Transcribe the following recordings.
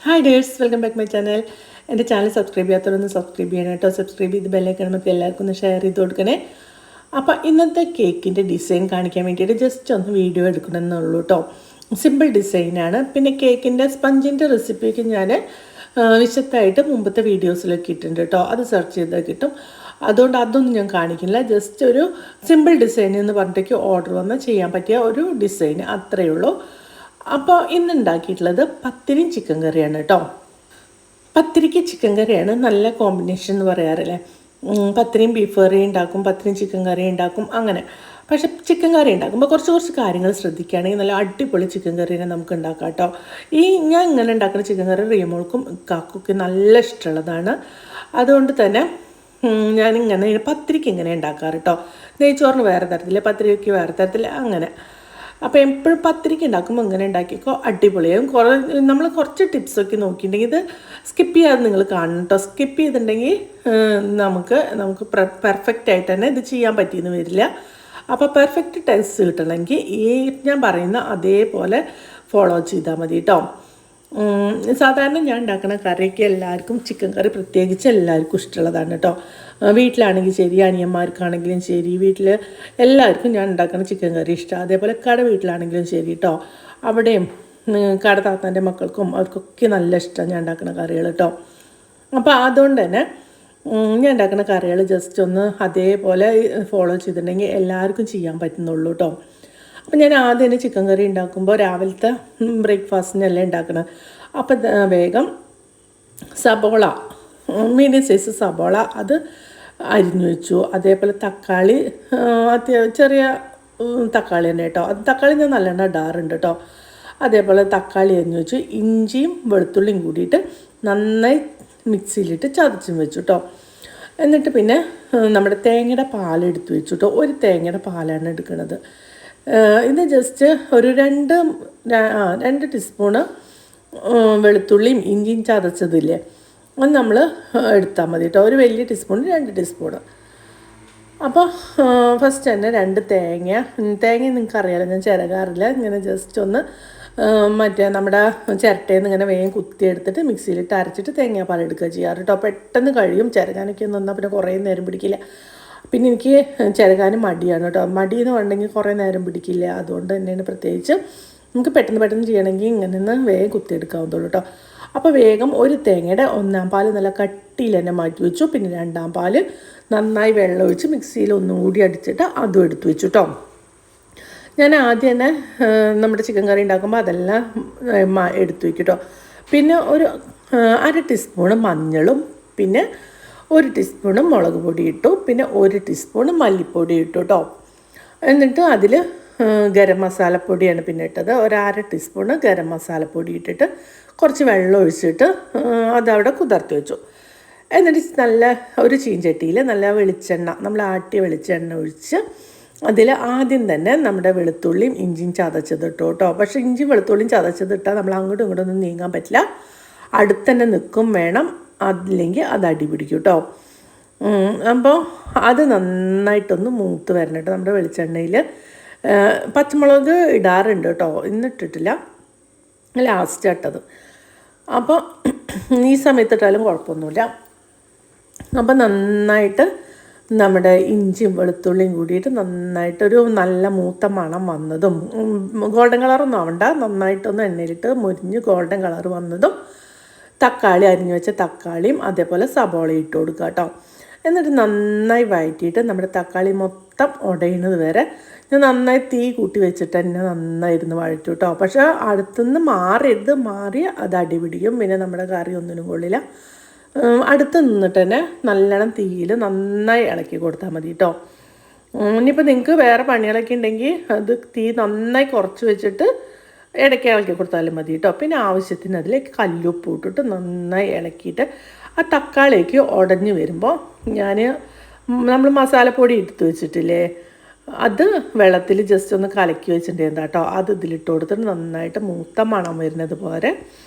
Hi dears, welcome back my channel. എൻ്റെ channel subscribe ചെയ്യാത്തവരൊന്ന് subscribe ചെയ്യണം കേട്ടോ. സബ്സ്ക്രൈബ് ചെയ്ത് ബെല്ലൈക്കണം അപ്പോൾ എല്ലാവർക്കും ഒന്ന് ഷെയർ ചെയ്ത് കൊടുക്കണേ. അപ്പോൾ ഇന്നത്തെ കേക്കിൻ്റെ ഡിസൈൻ കാണിക്കാൻ വേണ്ടിയിട്ട് ജസ്റ്റ് ഒന്ന് വീഡിയോ എടുക്കണമെന്നുള്ളൂ കേട്ടോ. സിമ്പിൾ ഡിസൈനാണ്. പിന്നെ കേക്കിൻ്റെ സ്പഞ്ചിൻ്റെ റെസിപ്പിക്ക് ഞാൻ വിശദമായിട്ട് മുമ്പത്തെ വീഡിയോസിലൊക്കെ ഇട്ടിട്ടുണ്ട് കേട്ടോ. അത് സെർച്ച് ചെയ്താൽ കിട്ടും. അതുകൊണ്ട് അതൊന്നും ഞാൻ കാണിക്കില്ല. ജസ്റ്റ് ഒരു സിമ്പിൾ ഡിസൈൻ എന്ന് പറഞ്ഞിട്ടേക്ക് ഓർഡർ വന്നാൽ ചെയ്യാൻ പറ്റിയ ഒരു ഡിസൈൻ അത്രയേ ഉള്ളൂ. അപ്പോൾ ഇന്ന് ഉണ്ടാക്കിയിട്ടുള്ളത് പത്തിരിയും ചിക്കൻ കറിയാണ് കേട്ടോ. പത്തിരിക്ക് ചിക്കൻ കറിയാണ് നല്ല കോമ്പിനേഷൻ എന്ന് പറയാറില്ലേ. പത്തിരിയും ബീഫ് കറി ഉണ്ടാക്കും, പത്തിരിയും ചിക്കൻ കറി ഉണ്ടാക്കും, അങ്ങനെ. പക്ഷെ ചിക്കൻ കറി ഉണ്ടാക്കുമ്പോൾ കുറച്ച് കാര്യങ്ങൾ ശ്രദ്ധിക്കുകയാണെങ്കിൽ നല്ല അടിപൊളി ചിക്കൻ കറീനെ നമുക്ക് ഉണ്ടാക്കാം കേട്ടോ. ഞാൻ ഇങ്ങനെ ഉണ്ടാക്കുന്ന ചിക്കൻ കറി റീമോൾക്കും കാക്കൊക്കെ നല്ല ഇഷ്ടമുള്ളതാണ്. അതുകൊണ്ട് തന്നെ ഞാനിങ്ങനെ പത്തിരിക്ക് ഇങ്ങനെ ഉണ്ടാക്കാറ് കേട്ടോ. നെയ്ച്ചോറിന് വേറെ തരത്തിൽ, പത്തിരിക്ക് വേറെ തരത്തിൽ, അങ്ങനെ. അപ്പോൾ എപ്പോഴും പത്തിരിക്ക് ഉണ്ടാക്കുമ്പോൾ ഇങ്ങനെ ഉണ്ടാക്കിക്കോ, അടിപൊളിയാകും. നമ്മൾ കുറച്ച് ടിപ്സൊക്കെ നോക്കിയിട്ടുണ്ടെങ്കിൽ ഇത് സ്കിപ്പ് ചെയ്യാതെ നിങ്ങൾ കാണണം കേട്ടോ. സ്കിപ്പ് ചെയ്തിട്ടുണ്ടെങ്കിൽ നമുക്ക് പെർഫെക്റ്റ് ആയിട്ട് തന്നെ ഇത് ചെയ്യാൻ പറ്റിയെന്ന് വരില്ല. അപ്പോൾ പെർഫെക്റ്റ് ടേസ്റ്റ് കിട്ടണമെങ്കിൽ ഞാൻ പറയുന്ന അതേപോലെ ഫോളോ ചെയ്താൽ മതി കേട്ടോ. സാധാരണ ഞാൻ ഉണ്ടാക്കുന്ന കറിയൊക്കെ എല്ലാവർക്കും ചിക്കൻ കറി പ്രത്യേകിച്ച് എല്ലാവർക്കും ഇഷ്ടമുള്ളതാണ് കേട്ടോ. വീട്ടിലാണെങ്കിൽ ശരി, അനിയന്മാർക്കാണെങ്കിലും ശരി, വീട്ടിൽ എല്ലാവർക്കും ഞാൻ ഉണ്ടാക്കുന്ന ചിക്കൻ കറി ഇഷ്ടമാണ്. അതേപോലെ കട വീട്ടിലാണെങ്കിലും ശരി കേട്ടോ. അവിടെയും കട താത്താൻ്റെ മക്കൾക്കും അവർക്കൊക്കെ നല്ല ഇഷ്ടമാണ് ഞാൻ ഉണ്ടാക്കുന്ന കറികൾ കേട്ടോ. അപ്പോൾ അതുകൊണ്ട് തന്നെ ഞാൻ ഉണ്ടാക്കുന്ന കറികൾ ജസ്റ്റ് ഒന്ന് അതേപോലെ ഫോളോ ചെയ്തിട്ടുണ്ടെങ്കിൽ എല്ലാവർക്കും ചെയ്യാൻ പറ്റുന്നുള്ളൂ കേട്ടോ. അപ്പം ഞാൻ ആദ്യം തന്നെ ചിക്കൻ കറി ഉണ്ടാക്കുമ്പോൾ രാവിലത്തെ ബ്രേക്ക്ഫാസ്റ്റിനല്ലേ ഉണ്ടാക്കണം. അപ്പം വേഗം സബോള, മീഡിയം സൈസ് സബോള അത് അരിഞ്ഞു വെച്ചു. അതേപോലെ തക്കാളി, ചെറിയ തക്കാളി തന്നെ കേട്ടോ. അത് തക്കാളി ഞാൻ നല്ലെണ്ണം ഇടാറുണ്ട് കേട്ടോ. അതേപോലെ തക്കാളി അരിഞ്ഞു വെച്ചു. ഇഞ്ചിയും വെളുത്തുള്ളിയും കൂടിയിട്ട് നന്നായി മിക്സിയിലിട്ട് ചതച്ചും വെച്ചു കേട്ടോ. എന്നിട്ട് പിന്നെ നമ്മുടെ തേങ്ങയുടെ പാലെടുത്ത് വെച്ചു കേട്ടോ. ഒരു തേങ്ങയുടെ പാലാണ് എടുക്കുന്നത്. ഇത് ജസ്റ്റ് ഒരു രണ്ട് ടീസ്പൂണ് വെളുത്തുള്ളിയും ഇഞ്ചിയും ചതച്ചതില്ലേ, അത് നമ്മൾ എടുത്താൽ മതി കേട്ടോ. ഒരു വലിയ ടീസ്പൂണ് 2 ടീസ്പൂണ്. അപ്പോൾ ഫസ്റ്റ് തന്നെ 2 തേങ്ങ നിങ്ങൾക്ക് അറിയാമല്ലോ, ഞാൻ ചിരകാറില്ല. ഇങ്ങനെ ജസ്റ്റ് ഒന്ന് നമ്മുടെ ചിരട്ടയിൽ നിന്ന് ഇങ്ങനെ വേഗം കുത്തിയെടുത്തിട്ട് മിക്സിയിലിട്ട് അരച്ചിട്ട് തേങ്ങാപ്പാൽ എടുക്കുക ചെയ്യാറ് കേട്ടോ. പെട്ടെന്ന് കഴിയും. ചിരകാനൊക്കെ ഒന്ന് വന്നാൽ പിന്നെ കുറേ നേരം പിടിക്കില്ല. പിന്നെ എനിക്ക് ചിരകാനും മടിയാണ് കേട്ടോ. മടിയെന്ന് പറഞ്ഞെങ്കിൽ കുറേ നേരം പിടിക്കില്ല. അതുകൊണ്ട് തന്നെയാണ് പ്രത്യേകിച്ച് നമുക്ക് പെട്ടെന്ന് ചെയ്യണമെങ്കിൽ ഇങ്ങനെ നിന്ന് വേഗം കുത്തിയെടുക്കാവുന്നുള്ളൂ കേട്ടോ. അപ്പോൾ വേഗം ഒരു തേങ്ങയുടെ 1-ാം പാൽ നല്ല കട്ടിയിൽ തന്നെ മാറ്റി വെച്ചു. പിന്നെ 2-ാം പാൽ നന്നായി വെള്ളം ഒഴിച്ച് മിക്സിയിൽ ഒന്നുകൂടി അടിച്ചിട്ട് അതും എടുത്തു വെച്ചു കേട്ടോ. ഞാൻ ആദ്യം തന്നെ നമ്മുടെ ചിക്കൻ കറി ഉണ്ടാക്കുമ്പോൾ അതെല്ലാം എടുത്തു വയ്ക്കും കേട്ടോ. പിന്നെ ഒരു 1/2 ടീസ്പൂണ് മഞ്ഞളും, പിന്നെ 1 ടീസ്പൂണ് മുളക് പൊടി ഇട്ടു, പിന്നെ 1 ടീസ്പൂണ് മല്ലിപ്പൊടി ഇട്ടു കേട്ടോ. എന്നിട്ട് അതിൽ ഗരം മസാലപ്പൊടിയാണ് പിന്നെ ഇട്ടത്. 1/2 ടീസ്പൂണ് ഗരം മസാലപ്പൊടി ഇട്ടിട്ട് കുറച്ച് വെള്ളം ഒഴിച്ചിട്ട് അതവിടെ കുതിർത്തി വെച്ചു. എന്നിട്ട് നല്ല ഒരു ചീഞ്ചട്ടിയിൽ നല്ല വെളിച്ചെണ്ണ, നമ്മൾ ആട്ടിയ വെളിച്ചെണ്ണ ഒഴിച്ച് അതിൽ ആദ്യം തന്നെ നമ്മുടെ വെളുത്തുള്ളിയും ഇഞ്ചിയും ചതച്ചതിട്ടു കേട്ടോ. പക്ഷേ ഇഞ്ചിയും വെളുത്തുള്ളിയും ചതച്ചതിട്ടാൽ നമ്മൾ അങ്ങോട്ടും ഇങ്ങോട്ടും ഒന്നും നീങ്ങാൻ പറ്റില്ല. അടുത്തന്നെ നിൽക്കും വേണം, അതില്ലെങ്കിൽ അത് അടി പിടിക്കും കേട്ടോ. അപ്പോൾ അത് നന്നായിട്ടൊന്ന് മൂത്ത് വരണം കേട്ടോ. നമ്മുടെ വെളിച്ചെണ്ണയിൽ പച്ചമുളക് ഇടാറുണ്ട് കേട്ടോ, ഇന്നിട്ടിട്ടില്ല, ലാസ്റ്റ് ഇട്ടത്. അപ്പോൾ ഈ സമയത്ത് ഇട്ടാലും കുഴപ്പമൊന്നുമില്ല. അപ്പോൾ നന്നായിട്ട് നമ്മുടെ ഇഞ്ചിയും വെളുത്തുള്ളിയും കൂടിയിട്ട് നന്നായിട്ടൊരു നല്ല മൂത്ത മണം വന്നതും, ഗോൾഡൻ കളറൊന്നും ആവണ്ട, നന്നായിട്ടൊന്ന് എണ്ണയിലിട്ട് മുരിഞ്ഞ് ഗോൾഡൻ കളർ വന്നതും തക്കാളി, അരിഞ്ഞു വെച്ച തക്കാളിയും അതേപോലെ സബോള ഇട്ട് കൊടുക്കുക കേട്ടോ. എന്നിട്ട് നന്നായി വഴറ്റിയിട്ട് നമ്മുടെ തക്കാളി മൊത്തം ഉടയുന്നത് വരെ ഞാൻ നന്നായി തീ കൂട്ടി വെച്ചിട്ട് തന്നെ നന്നായിരുന്നു വഴറ്റു കേട്ടോ. പക്ഷേ അടുത്തുനിന്ന് മാറി അത് അടി പിടിക്കും. പിന്നെ നമ്മുടെ കറി ഒന്നിനും കൊള്ളില്ല. അടുത്ത് നിന്നിട്ട് തന്നെ നല്ലോണം തീയിൽ നന്നായി ഇളക്കി കൊടുത്താൽ മതി കേട്ടോ. ഇനിയിപ്പോൾ നിങ്ങൾക്ക് വേറെ പണികളൊക്കെ ഉണ്ടെങ്കിൽ അത് തീ നന്നായി കുറച്ച് വെച്ചിട്ട് ഇടയ്ക്ക് ഇളക്കി കൊടുത്താലും മതി കേട്ടോ. പിന്നെ ആവശ്യത്തിന് അതിലേക്ക് കല്ലുപ്പ് ഇട്ടിട്ട് നന്നായി ഇളക്കിയിട്ട് ആ തക്കാളിക്ക് ഉടഞ്ഞ് വരുമ്പോൾ നമ്മൾ മസാലപ്പൊടി എടുത്ത് വെച്ചിട്ടില്ലേ, അത് വെള്ളത്തിൽ ജസ്റ്റ് ഒന്ന് കലക്കി വെച്ചിട്ടുണ്ടായിരുന്നു കേട്ടോ. അത് ഇതിലിട്ട് കൊടുത്തിട്ട് നന്നായിട്ട് മൂത്ത മണം വരുന്നത് പോലെ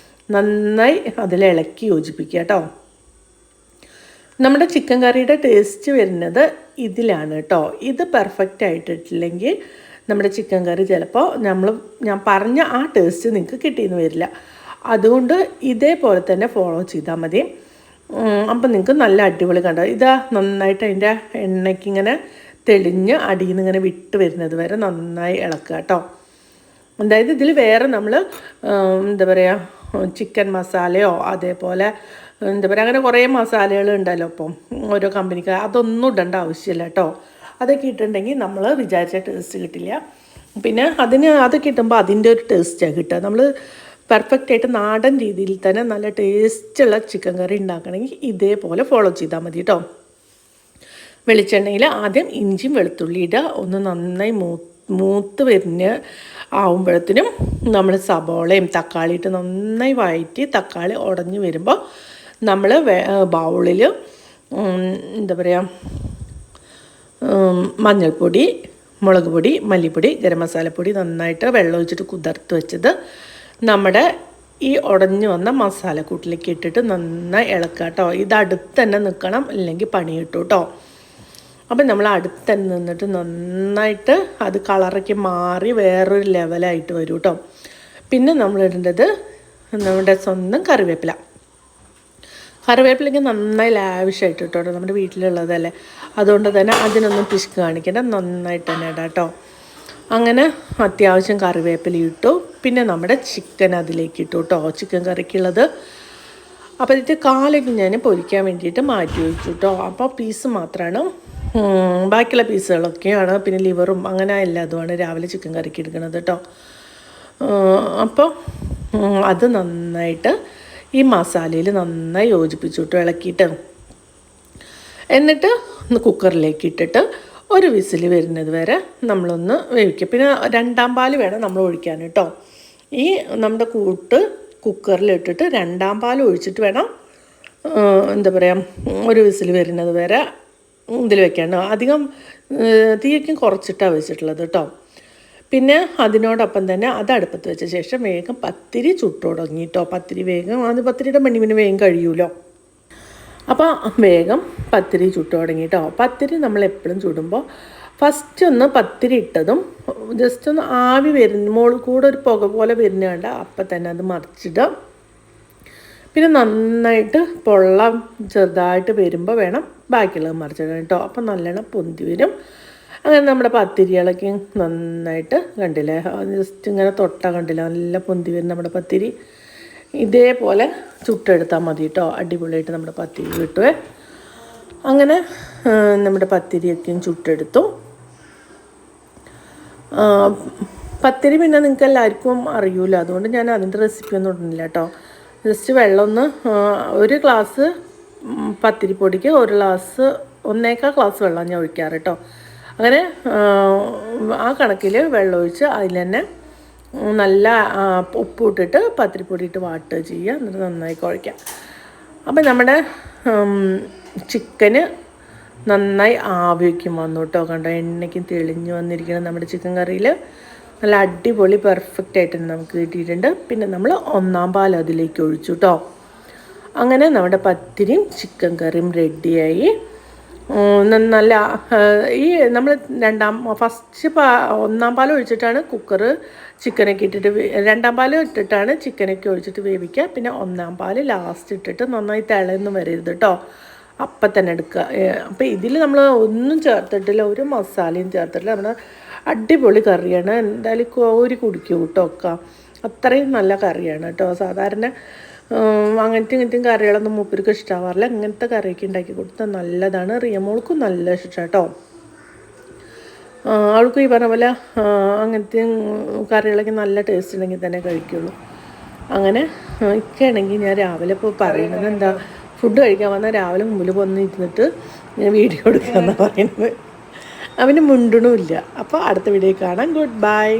നന്നായി അതിൽ ഇളക്കി യോജിപ്പിക്കുക കേട്ടോ. നമ്മുടെ ചിക്കൻ കറിയുടെ ടേസ്റ്റ് വരുന്നത് ഇതിലാണ് കേട്ടോ. ഇത് പെർഫെക്റ്റ് ആയിട്ടില്ലെങ്കിൽ നമ്മുടെ ചിക്കൻ കറി ചിലപ്പോൾ ഞാൻ പറഞ്ഞ ആ ടേസ്റ്റ് നിങ്ങൾക്ക് കിട്ടിയെന്ന് വരില്ല. അതുകൊണ്ട് ഇതേപോലെ തന്നെ ഫോളോ ചെയ്താൽ മതി. അപ്പം നിങ്ങൾക്ക് നല്ല അടിപൊളി കണ്ടോ. ഇതാ നന്നായിട്ട് അതിൻ്റെ എണ്ണയ്ക്ക് ഇങ്ങനെ തെളിഞ്ഞ് അടിയിൽ നിന്ന് ഇങ്ങനെ വിട്ട് വരുന്നത് വരെ നന്നായി ഇളക്കുക കേട്ടോ. അതായത് ഇതിൽ വേറെ നമ്മൾ എന്താ പറയുക ചിക്കൻ മസാലയോ അതേപോലെ എന്താ പറയുക അങ്ങനെ കുറേ മസാലകൾ ഉണ്ടല്ലോ ഇപ്പം ഓരോ കമ്പനിക്ക്, അതൊന്നും ഇടേണ്ട ആവശ്യമില്ല കേട്ടോ. അതൊക്കെ ഇട്ടിട്ടുണ്ടെങ്കിൽ നമ്മൾ വിചാരിച്ച ടേസ്റ്റ് കിട്ടില്ല. പിന്നെ അതൊക്കെ ഇട്ടുമ്പോൾ അതിൻ്റെ ഒരു ടേസ്റ്റാണ് കിട്ടുക. നമ്മൾ പെർഫെക്റ്റായിട്ട് നാടൻ രീതിയിൽ തന്നെ നല്ല ടേസ്റ്റുള്ള ചിക്കൻ കറി ഉണ്ടാക്കണമെങ്കിൽ ഇതേപോലെ ഫോളോ ചെയ്താൽ മതി കേട്ടോ. വെളിച്ചെണ്ണയിൽ ആദ്യം ഇഞ്ചിയും വെളുത്തുള്ളി ഇടുക, ഒന്ന് നന്നായി മൂത്ത് വരുന്ന ആവുമ്പോഴത്തേനും നമ്മൾ സബോളയും തക്കാളി ഇട്ട് നന്നായി വഴറ്റി തക്കാളി ഉടഞ്ഞ് വരുമ്പോൾ നമ്മൾ ബൗളിൽ എന്താ പറയുക മഞ്ഞൾപ്പൊടി, മുളക് പൊടി, മല്ലിപ്പൊടി, ഗരം മസാലപ്പൊടി നന്നായിട്ട് വെള്ളം ഒഴിച്ചിട്ട് കുതിർത്ത് വെച്ചത് നമ്മുടെ ഈ ഉടഞ്ഞു വന്ന മസാലക്കൂട്ടിലേക്ക് ഇട്ടിട്ട് നന്നായി ഇളക്കുക കേട്ടോ. ഇത് അടുത്ത് തന്നെ നിൽക്കണം, ഇല്ലെങ്കിൽ പണി കിട്ടും കേട്ടോ. അപ്പം നമ്മൾ അടുത്ത് തന്നെ നിന്നിട്ട് നന്നായിട്ട് അത് കളറൊക്കെ മാറി വേറൊരു ലെവലായിട്ട് വരും കേട്ടോ. പിന്നെ നമ്മളിടേണ്ടത് നമ്മുടെ സ്വന്തം കറിവേപ്പിലയ്ക്ക് നന്നായി ലാവിഷായിട്ട് കേട്ടോ, നമ്മുടെ വീട്ടിലുള്ളതല്ലേ, അതുകൊണ്ട് തന്നെ അതിനൊന്നും പിശുക്ക് കാണിക്കേണ്ട, നന്നായിട്ട് തന്നെ ഇടാം കേട്ടോ. അങ്ങനെ അത്യാവശ്യം കറിവേപ്പില ഇട്ടു. പിന്നെ നമ്മുടെ ചിക്കൻ അതിലേക്ക് ഇട്ടു കേട്ടോ, ചിക്കൻ കറിക്കുള്ളത്. അപ്പോൾ ഇത് കാലൊക്കെ ഞാൻ പൊരിക്കാൻ വേണ്ടിയിട്ട് മാറ്റി വെച്ചു കേട്ടോ. അപ്പോൾ പീസ് മാത്രമാണ്, ബാക്കിയുള്ള പീസുകളൊക്കെയാണ്, പിന്നെ ലിവറും അങ്ങനെ എല്ലാതുമാണ് രാവിലെ ചിക്കൻ കറിക്ക് എടുക്കുന്നത് കേട്ടോ. അപ്പോൾ അത് നന്നായിട്ട് ഈ മസാലയിൽ നന്നായി യോജിപ്പിച്ചു കേട്ടോ, ഇളക്കിയിട്ട്. എന്നിട്ട് കുക്കറിലേക്ക് ഇട്ടിട്ട് ഒരു വിസിൽ വരുന്നത് വരെ നമ്മളൊന്ന് വേവിക്കുക. പിന്നെ 2ാം പാൽ വേണം നമ്മൾ ഒഴിക്കാൻ കേട്ടോ. ഈ നമ്മുടെ കൂട്ട് കുക്കറിലിട്ടിട്ട് 2ാം പാൽ ഒഴിച്ചിട്ട് വേണം എന്താ പറയുക ഒരു വിസിൽ വരുന്നത് വരെ ഇതിൽ വെക്കാണ്ട്. അധികം തീയൊക്കെ കുറച്ചിട്ടാണ് വെച്ചിട്ടുള്ളത് കേട്ടോ. പിന്നെ അതിനോടൊപ്പം തന്നെ അത് അടുപ്പത്ത് വെച്ച ശേഷം വേഗം പത്തിരി ചുട്ടു തുടങ്ങി കേട്ടോ. പത്തിരി വേഗം പത്തിരിയുടെ മണിമിന് വേഗം കഴിയുമല്ലോ. അപ്പോൾ വേഗം പത്തിരി ചുട്ടു തുടങ്ങി കേട്ടോ. പത്തിരി നമ്മൾ എപ്പോഴും ചുടുമ്പോൾ ഫസ്റ്റ് ഒന്ന് പത്തിരി ഇട്ടതും ജസ്റ്റ് ഒന്ന് ആവി വരുന്ന മുകളിൽ കൂടെ ഒരു പുക പോലെ വരുന്ന കണ്ട അപ്പം തന്നെ അത് മറിച്ചിടുക. പിന്നെ നന്നായിട്ട് പൊള്ളം ചെറുതായിട്ട് വരുമ്പോൾ വേണം ബാക്കിയുള്ളത് മറിച്ചിടാൻ കേട്ടോ. അപ്പം നല്ലോണം പൊന്തി വരും. അങ്ങനെ നമ്മുടെ പത്തിരികളൊക്കെ നന്നായിട്ട് കണ്ടില്ലേ, ജസ്റ്റ് ഇങ്ങനെ തൊട്ടാൽ കണ്ടില്ല, നല്ല പൊന്തി വരും നമ്മുടെ പത്തിരി. ഇതേപോലെ ചുട്ടെടുത്താൽ മതി കേട്ടോ, അടിപൊളിയായിട്ട് നമ്മുടെ പത്തിരി കിട്ടുമേ. അങ്ങനെ നമ്മുടെ പത്തിരിയൊക്കെയും ചുട്ടെടുത്തു. പത്തിരി പിന്നെ നിങ്ങൾക്ക് എല്ലാവർക്കും അറിയൂല, അതുകൊണ്ട് ഞാൻ അതിൻ്റെ റെസിപ്പി ഒന്നും ഇടുന്നില്ല കേട്ടോ. ജസ്റ്റ് വെള്ളം ഒരു ഗ്ലാസ് പത്തിരിപ്പൊടിക്ക് 1.25 ഗ്ലാസ് വെള്ളം ഞാൻ ഒഴിക്കാറ് കേട്ടോ. അങ്ങനെ ആ കണക്കിൽ വെള്ളം ഒഴിച്ച് അതിൽ തന്നെ നല്ല ഉപ്പ് ഇട്ടിട്ട് പത്തിരിപ്പൊടി ഇട്ട് വാട്ടുക ചെയ്യുക, എന്നിട്ട് നന്നായി കുഴയ്ക്കുക. അപ്പം നമ്മുടെ ചിക്കന് നന്നായി ആവിക്കും വന്നു കേട്ടോ. കണ്ടോ, എണ്ണയ്ക്കും തെളിഞ്ഞ് വന്നിരിക്കണം നമ്മുടെ ചിക്കൻ കറിയിൽ. നല്ല അടിപൊളി പെർഫെക്റ്റ് ആയിട്ട് നമുക്ക് കിട്ടിയിട്ടുണ്ട്. പിന്നെ നമ്മൾ 1ാം പാൽ അതിലേക്ക് ഒഴിച്ചു കേട്ടോ. അങ്ങനെ നമ്മുടെ പത്തിരിയും ചിക്കൻ കറിയും റെഡിയായി. നല്ല ഈ നമ്മൾ ഫസ്റ്റ് 1ാം പാൽ ഒഴിച്ചിട്ടാണ് കുക്കറ് ചിക്കനൊക്കെ ഇട്ടിട്ട് 2ാം പാൽ ഇട്ടിട്ടാണ് ചിക്കനൊക്കെ ഒഴിച്ചിട്ട് വേവിക്കുക. പിന്നെ 1ാം പാൽ ലാസ്റ്റ് ഇട്ടിട്ട് നന്നായി തിളയൊന്നും വരരുത് കേട്ടോ, അപ്പം തന്നെ എടുക്കുക. അപ്പോൾ ഇതിൽ നമ്മൾ ഒന്നും ചേർത്തിട്ടില്ല, ഒരു മസാലയും ചേർത്തിട്ടില്ല. നമ്മുടെ അടിപൊളി കറിയാണ്. എന്തായാലും കോരി കുടിക്കും കേട്ടോ ഒക്കെ, അത്രയും നല്ല കറിയാണ് കേട്ടോ. സാധാരണ അങ്ങനത്തെ ഇങ്ങനത്തെയും കറികളൊന്നും മൂപ്പർക്ക് ഇഷ്ടമാവാറില്ല. ഇങ്ങനത്തെ കറിയൊക്കെ ഉണ്ടാക്കി കൊടുത്താൽ നല്ലതാണ്. റിയമോൾക്കും നല്ല ഇഷ്ടം കേട്ടോ. അവൾക്കും ഈ പറഞ്ഞ പോലെ അങ്ങനത്തെ കറികളൊക്കെ നല്ല ടേസ്റ്റ് ഉണ്ടെങ്കിൽ തന്നെ കഴിക്കുള്ളൂ. അങ്ങനെ ഒക്കെയാണെങ്കിൽ ഞാൻ രാവിലെ ഇപ്പോൾ പറയുന്നത് എന്താ, ഫുഡ് കഴിക്കാൻ വന്നാൽ രാവിലെ മുമ്പിൽ വന്ന് ഇരുന്നിട്ട് ഞാൻ വീഡിയോ എടുക്കാമെന്നാണ് പറയുന്നത്. അവന് മുണ്ടണമില്ല. അപ്പോൾ അടുത്ത വീഡിയോ കാണാം. Good bye.